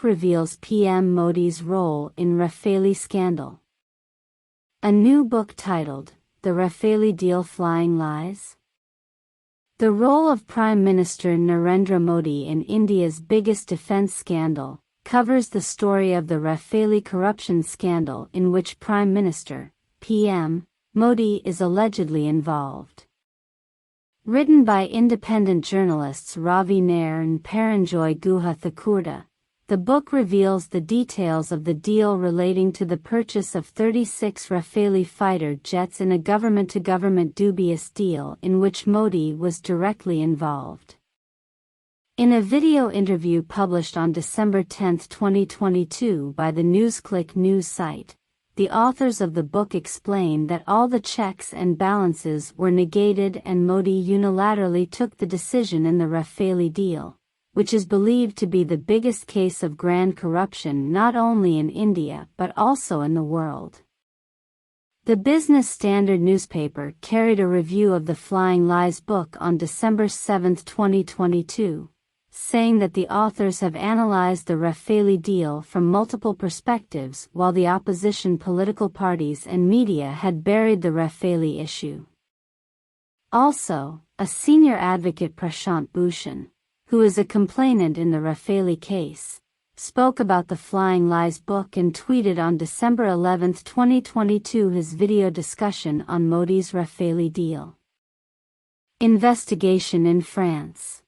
book reveals PM Modi's role in Rafale scandal. A new book titled, The Rafale Deal: Flying Lies? The role of Prime Minister Narendra Modi in India's biggest defense scandal covers the story of the Rafale corruption scandal in which Prime Minister, PM, Modi is allegedly involved. Written by independent journalists Ravi, Nair and Paranjoy Guha Thakurta, the book reveals the details of the deal relating to the purchase of 36 Rafale fighter jets in a government-to-government dubious deal in which Modi was directly involved. In a video interview published on December 10, 2022 by the NewsClick news site, the authors of the book explain that all the checks and balances were negated and Modi unilaterally took the decision in the Rafale deal, which is believed to be the biggest case of grand corruption not only in India but also in the world. The Business Standard newspaper carried a review of the Flying Lies book on December 7, 2022. Saying that the authors have analyzed the Rafale deal from multiple perspectives while the opposition political parties and media had buried the Rafale issue. Also, a senior advocate, Prashant Bhushan, who is a complainant in the Rafale case, spoke about the Flying Lies book and tweeted on December 11, 2022 his video discussion on Modi's Rafale deal. Investigation in France.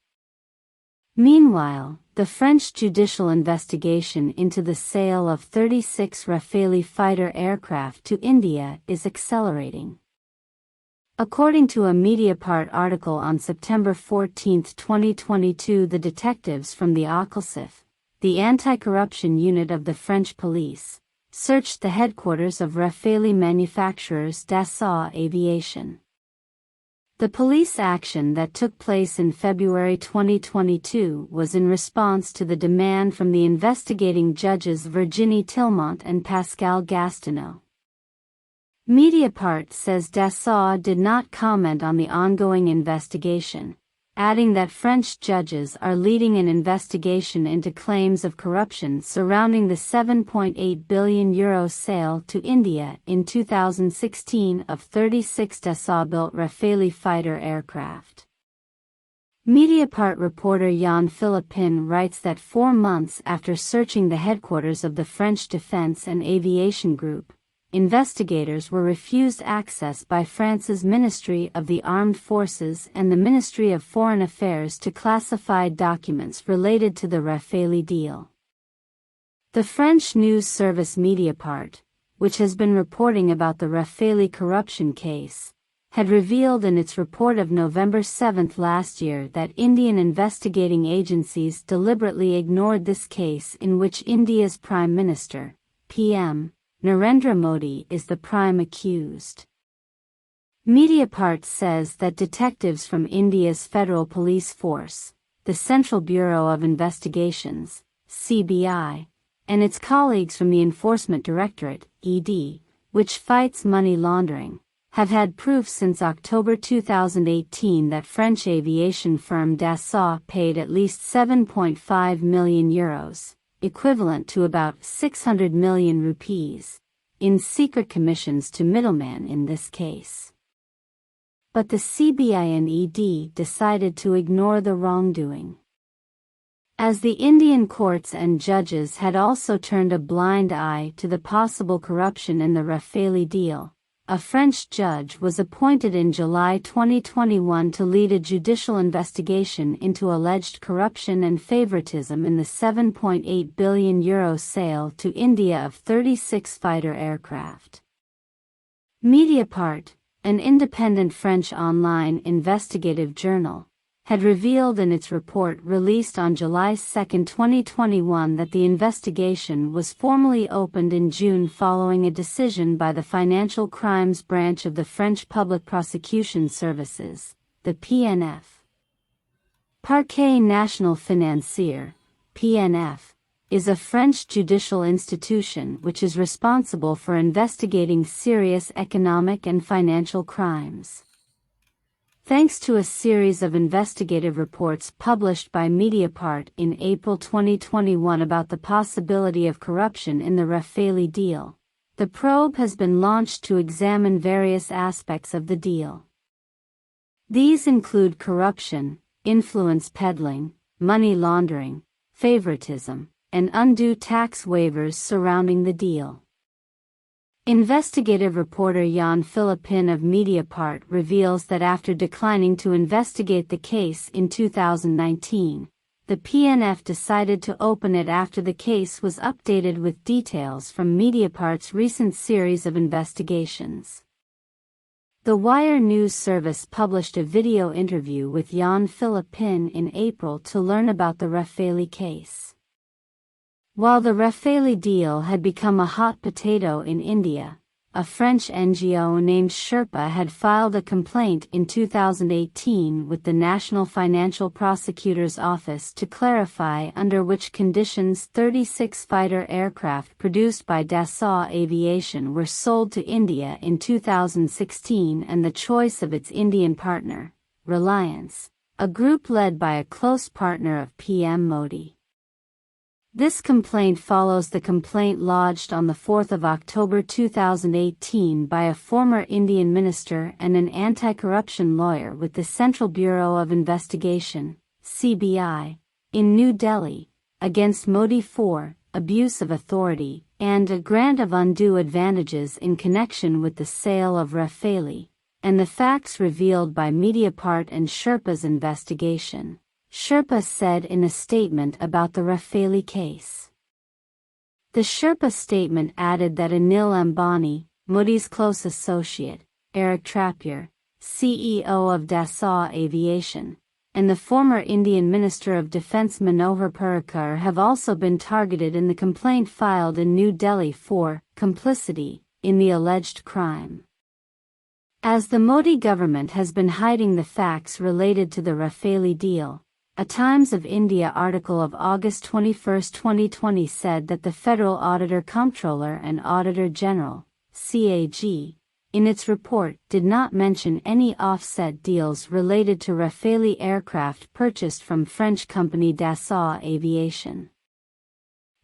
Meanwhile, the French judicial investigation into the sale of 36 Rafale fighter aircraft to India is accelerating. According to a Mediapart article on September 14, 2022, the detectives from the OCLSIF, the anti-corruption unit of the French police, searched the headquarters of Rafale manufacturers Dassault Aviation. The police action that took place in February 2022 was in response to the demand from the investigating judges Virginie Tillemont and Pascal Gastineau. Mediapart says Dassault did not comment on the ongoing investigation, adding that French judges are leading an investigation into claims of corruption surrounding the €7.8 billion sale to India in 2016 of 36 Dassault-built Rafale fighter aircraft. Mediapart reporter Jan Philippin writes that 4 months after searching the headquarters of the French Defense and Aviation Group, investigators were refused access by France's Ministry of the Armed Forces and the Ministry of Foreign Affairs to classified documents related to the Rafale deal. The French news service Mediapart, which has been reporting about the Rafale corruption case, had revealed in its report of November 7 last year that Indian investigating agencies deliberately ignored this case in which India's Prime Minister, PM, Narendra Modi is the prime accused. Mediapart says that detectives from India's Federal Police Force, the Central Bureau of Investigations, CBI, and its colleagues from the Enforcement Directorate, ED, which fights money laundering, have had proof since October 2018 that French aviation firm Dassault paid at least €7.5 million, equivalent to about 600 million rupees, in secret commissions to middlemen in this case. But the CBI and ED decided to ignore the wrongdoing. As the Indian courts and judges had also turned a blind eye to the possible corruption in the Rafale deal, a French judge was appointed in July 2021 to lead a judicial investigation into alleged corruption and favoritism in the €7.8 billion sale to India of 36 fighter aircraft. Mediapart, an independent French online investigative journal, had revealed in its report released on July 2, 2021 that the investigation was formally opened in June following a decision by the Financial Crimes Branch of the French Public Prosecution Services, the PNF. Parquet National Financier, PNF, is a French judicial institution which is responsible for investigating serious economic and financial crimes. thanks to a series of investigative reports published by Mediapart in April 2021 about the possibility of corruption in the Rafale deal. The probe has been launched to examine various aspects of the deal. These include corruption, influence peddling, money laundering, favoritism, and undue tax waivers surrounding the deal. Investigative reporter Jan Philippin of Mediapart reveals that after declining to investigate the case in 2019, the PNF decided to open it after the case was updated with details from Mediapart's recent series of investigations. The Wire News Service published a video interview with Jan Philippin in April to learn about the Rafale case. While the Rafale deal had become a hot potato in India, a French NGO named Sherpa had filed a complaint in 2018 with the National Financial Prosecutor's Office to clarify under which conditions 36 fighter aircraft produced by Dassault Aviation were sold to India in 2016 and the choice of its Indian partner, Reliance, a group led by a close partner of PM Modi. This complaint follows the complaint lodged on the 4th of October 2018 by a former Indian minister and an anti-corruption lawyer with the Central Bureau of Investigation, CBI, in New Delhi, against Modi for abuse of authority and a grant of undue advantages in connection with the sale of Rafale, and the facts revealed by Mediapart and Sherpa's investigation. Sherpa said in a statement about the Rafale case. The Sherpa statement added that Anil Ambani, Modi's close associate, Eric Trappier, CEO of Dassault Aviation, and the former Indian Minister of Defence Manohar Parrikar have also been targeted in the complaint filed in New Delhi for complicity in the alleged crime. As the Modi government has been hiding the facts related to the Rafale deal, a Times of India article of August 21, 2020 said that the Federal Auditor Comptroller and Auditor General, CAG, in its report did not mention any offset deals related to Rafale aircraft purchased from French company Dassault Aviation.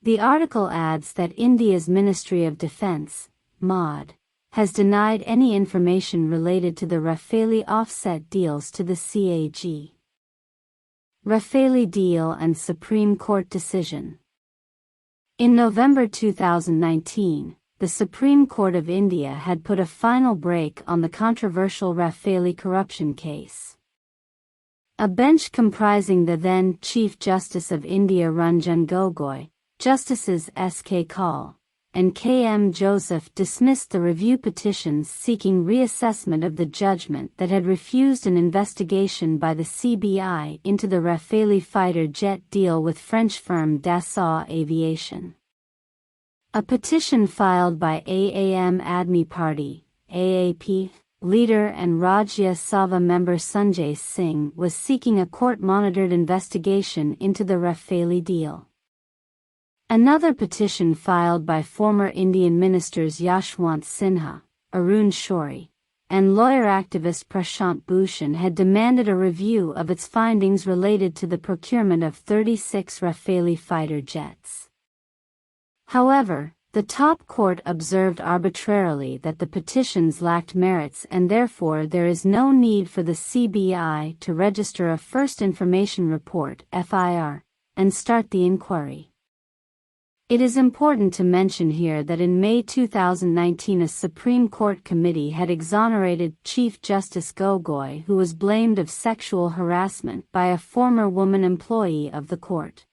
The article adds that India's Ministry of Defence, MOD, has denied any information related to the Rafale offset deals to the CAG. Rafale deal and Supreme Court decision. In November 2019, the Supreme Court of India had put a final brake on the controversial Rafale corruption case. A bench comprising the then Chief Justice of India Ranjan Gogoi, Justices S.K. Kaul, and K.M. Joseph dismissed the review petitions seeking reassessment of the judgment that had refused an investigation by the CBI into the Rafale fighter jet deal with French firm Dassault Aviation. A petition filed by Aam Admi Party, AAP, leader and Rajya Sabha member Sanjay Singh was seeking a court-monitored investigation into the Rafale deal. Another petition filed by former Indian ministers Yashwant Sinha, Arun Shourie, and lawyer activist Prashant Bhushan had demanded a review of its findings related to the procurement of 36 Rafale fighter jets. However, the top court observed arbitrarily that the petitions lacked merits and therefore there is no need for the CBI to register a First Information Report (FIR) and start the inquiry. It is important to mention here that in May 2019 a Supreme Court committee had exonerated Chief Justice Gogoi, who was blamed of sexual harassment by a former woman employee of the court.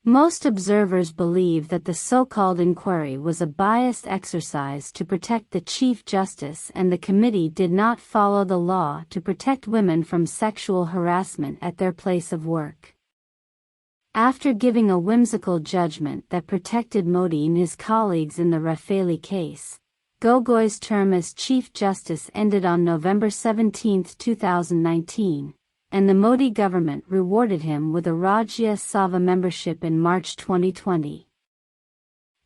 Most observers believe that the so-called inquiry was a biased exercise to protect the Chief Justice and the committee did not follow the law to protect women from sexual harassment at their place of work. After giving a whimsical judgment that protected Modi and his colleagues in the Rafale case, Gogoi's term as Chief Justice ended on November 17, 2019, and the Modi government rewarded him with a Rajya Sabha membership in March 2020.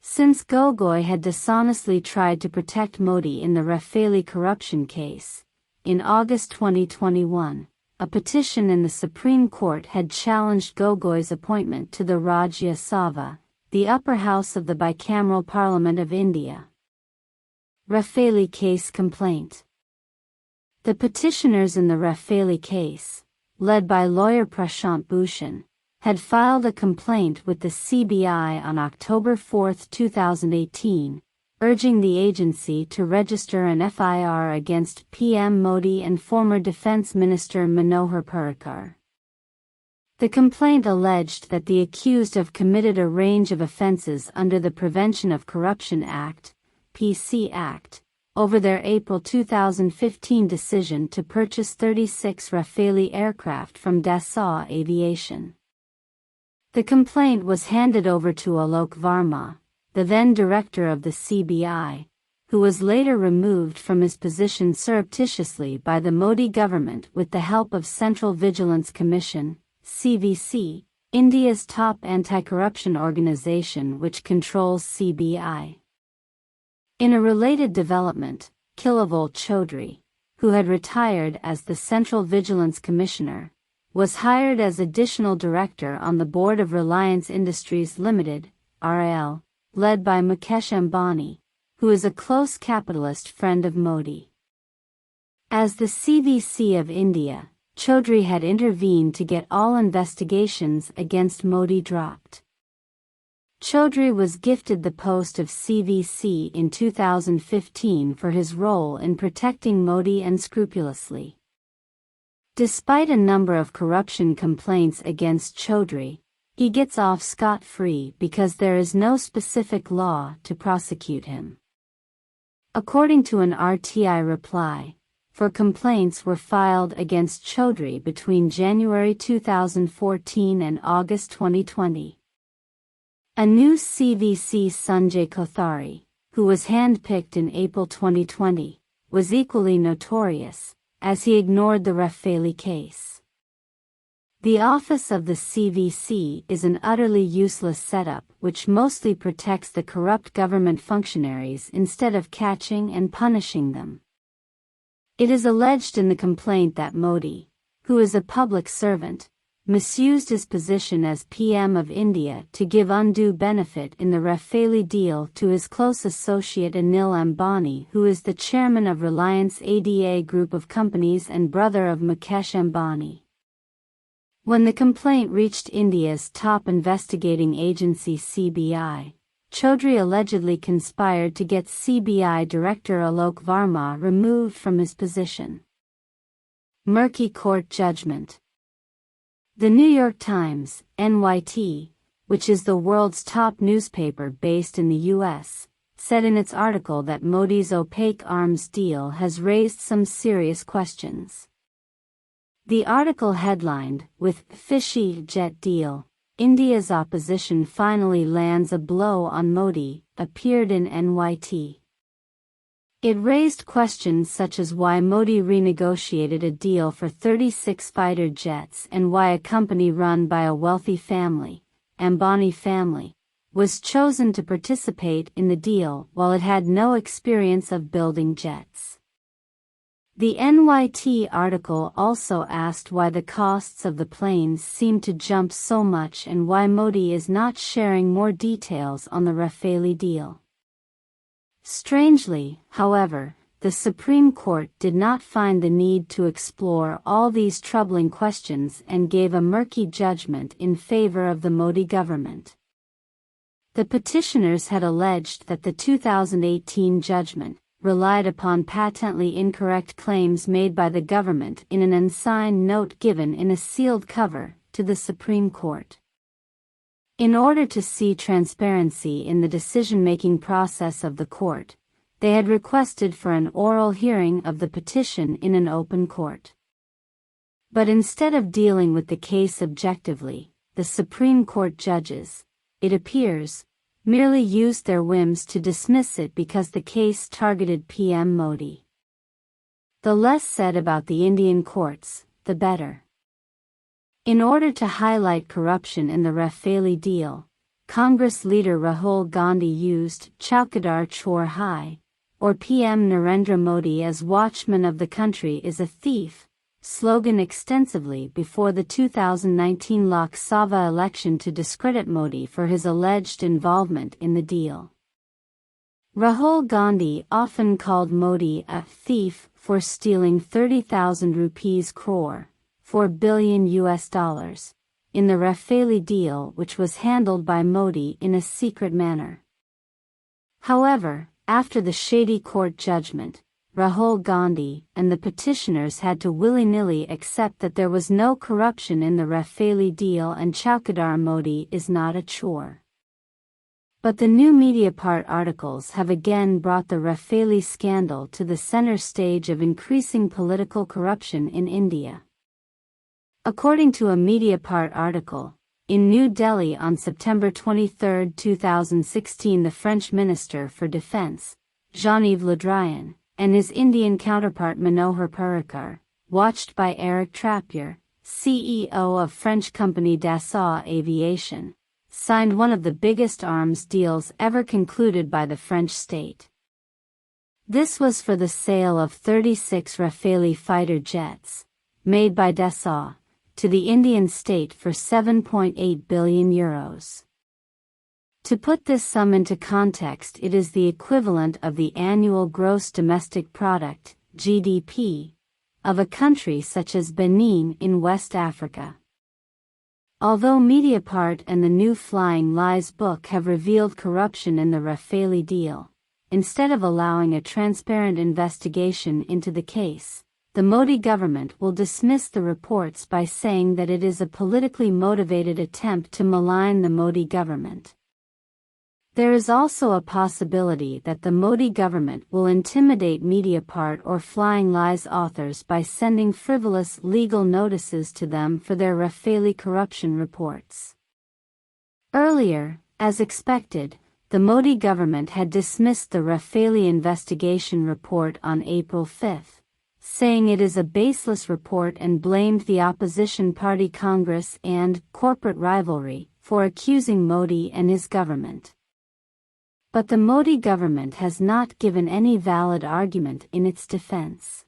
Since Gogoi had dishonestly tried to protect Modi in the Rafale corruption case, in August 2021, a petition in the Supreme Court had challenged Gogoi's appointment to the Rajya Sabha, the upper house of the bicameral Parliament of India. Rafale case complaint. The petitioners in the Rafale case, led by lawyer Prashant Bhushan, had filed a complaint with the CBI on October 4, 2018, urging the agency to register an FIR against PM Modi and former Defence Minister Manohar Parrikar. The complaint alleged that the accused have committed a range of offences under the Prevention of Corruption Act, PC Act, over their April 2015 decision to purchase 36 Rafale aircraft from Dassault Aviation. The complaint was handed over to Alok Varma, the then director of the CBI, who was later removed from his position surreptitiously by the Modi government with the help of Central Vigilance Commission, CVC, India's top anti-corruption organization which controls CBI. In a related development, Kilaval Chaudhry, who had retired as the Central Vigilance Commissioner, was hired as additional director on the board of Reliance Industries Limited, RIL, led by Mukesh Ambani, who is a close capitalist friend of Modi. As the CVC of India, Chaudhry had intervened to get all investigations against Modi dropped. Chaudhry was gifted the post of CVC in 2015 for his role in protecting Modi unscrupulously. Despite a number of corruption complaints against Chaudhry, he gets off scot-free because there is no specific law to prosecute him. According to an RTI reply, 4 complaints were filed against Chaudhry between January 2014 and August 2020. A new CVC Sanjay Kothari, who was handpicked in April 2020, was equally notorious, as he ignored the Rafale case. The office of the CVC is an utterly useless setup which mostly protects the corrupt government functionaries instead of catching and punishing them. It is alleged in the complaint that Modi, who is a public servant, misused his position as PM of India to give undue benefit in the Rafale deal to his close associate Anil Ambani, who is the chairman of Reliance ADA Group of Companies and brother of Mukesh Ambani. When the complaint reached India's top investigating agency CBI, Chaudhry allegedly conspired to get CBI Director Alok Varma removed from his position. Murky court judgment. The New York Times, NYT, which is the world's top newspaper based in the U.S., said in its article that Modi's opaque arms deal has raised some serious questions. The article headlined, with "Fishy Jet Deal, India's opposition finally lands a blow on Modi," appeared in NYT. It raised questions such as why Modi renegotiated a deal for 36 fighter jets and why a company run by a wealthy family, Ambani family, was chosen to participate in the deal while it had no experience of building jets. The NYT article also asked why the costs of the planes seem to jump so much and why Modi is not sharing more details on the Rafale deal. Strangely, however, the Supreme Court did not find the need to explore all these troubling questions and gave a murky judgment in favor of the Modi government. The petitioners had alleged that the 2018 judgment relied upon patently incorrect claims made by the government in an unsigned note given in a sealed cover to the Supreme Court. In order to see transparency in the decision-making process of the court, they had requested for an oral hearing of the petition in an open court. But instead of dealing with the case objectively, the Supreme Court judges, it appears, merely used their whims to dismiss it because the case targeted PM Modi. The less said about the Indian courts, the better. In order to highlight corruption in the Rafale deal, Congress leader Rahul Gandhi used Chowkidar Chor Hai, or PM Narendra Modi as watchman of the country is a thief, slogan extensively before the 2019 Lok Sabha election to discredit Modi for his alleged involvement in the deal. Rahul Gandhi often called Modi a thief for stealing 30,000 rupees crore, $4 billion in the Rafale deal, which was handled by Modi in a secret manner. However, after the shady court judgment, Rahul Gandhi and the petitioners had to willy-nilly accept that there was no corruption in the Rafale deal and Chaukidar Modi is not a chore. But the new Mediapart articles have again brought the Rafale scandal to the center stage of increasing political corruption in India. According to a Mediapart article, in New Delhi on September 23, 2016, the French Minister for Defense, Jean-Yves Le Drian, and his Indian counterpart Manohar Parrikar, watched by Eric Trappier, CEO of French company Dassault Aviation, signed one of the biggest arms deals ever concluded by the French state. This was for the sale of 36 Rafale fighter jets, made by Dassault, to the Indian state for €7.8 billion. To put this sum into context, it is the equivalent of the annual gross domestic product, GDP, of a country such as Benin in West Africa. Although Mediapart and the new Flying Lies book have revealed corruption in the Rafale deal, instead of allowing a transparent investigation into the case, the Modi government will dismiss the reports by saying that it is a politically motivated attempt to malign the Modi government. There is also a possibility that the Modi government will intimidate Mediapart or Flying Lies authors by sending frivolous legal notices to them for their Rafale corruption reports. Earlier, as expected, the Modi government had dismissed the Rafale investigation report on April 5, saying it is a baseless report and blamed the opposition party Congress and corporate rivalry for accusing Modi and his government. But the Modi government has not given any valid argument in its defense.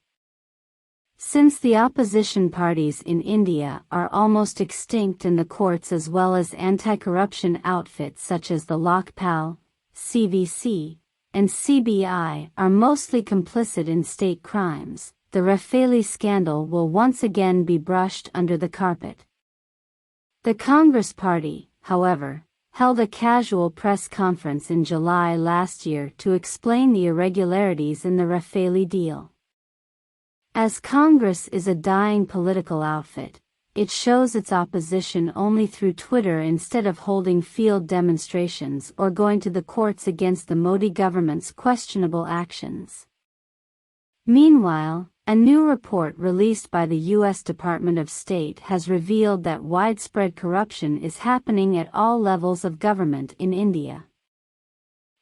Since the opposition parties in India are almost extinct and the courts as well as anti-corruption outfits such as the Lokpal, CVC, and CBI are mostly complicit in state crimes, the Rafale scandal will once again be brushed under the carpet. The Congress Party, however, held a casual press conference in July last year to explain the irregularities in the Rafale deal. As Congress is a dying political outfit, it shows its opposition only through Twitter instead of holding field demonstrations or going to the courts against the Modi government's questionable actions. Meanwhile, a new report released by the U.S. Department of State has revealed that widespread corruption is happening at all levels of government in India.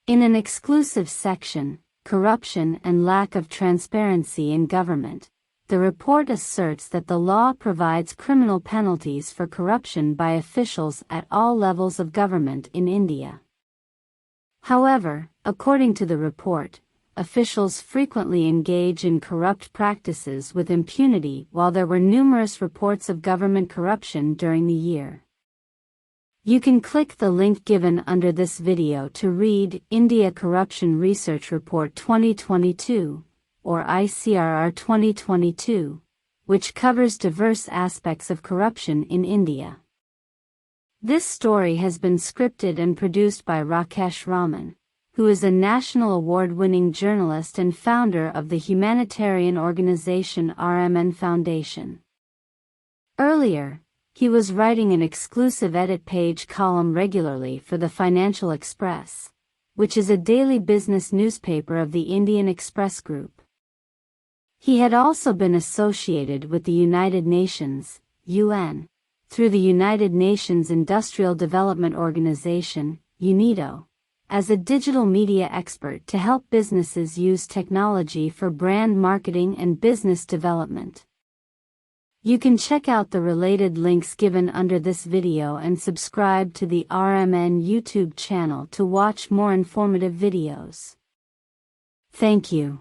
In an exclusive section, Corruption and Lack of Transparency in Government, the report asserts that the law provides criminal penalties for corruption by officials at all levels of government in India. However, according to the report, officials frequently engage in corrupt practices with impunity while there were numerous reports of government corruption during the year. You can click the link given under this video to read India Corruption Research Report 2022, or ICRR 2022, which covers diverse aspects of corruption in India. This story has been scripted and produced by Rakesh Raman, who is a national award-winning journalist and founder of the humanitarian organization RMN Foundation. Earlier, he was writing an exclusive edit page column regularly for the Financial Express, which is a daily business newspaper of the Indian Express Group. He had also been associated with the United Nations, UN, through the United Nations Industrial Development Organization, UNIDO, as a digital media expert to help businesses use technology for brand marketing and business development. You can check out the related links given under this video and subscribe to the RMN YouTube channel to watch more informative videos. Thank you.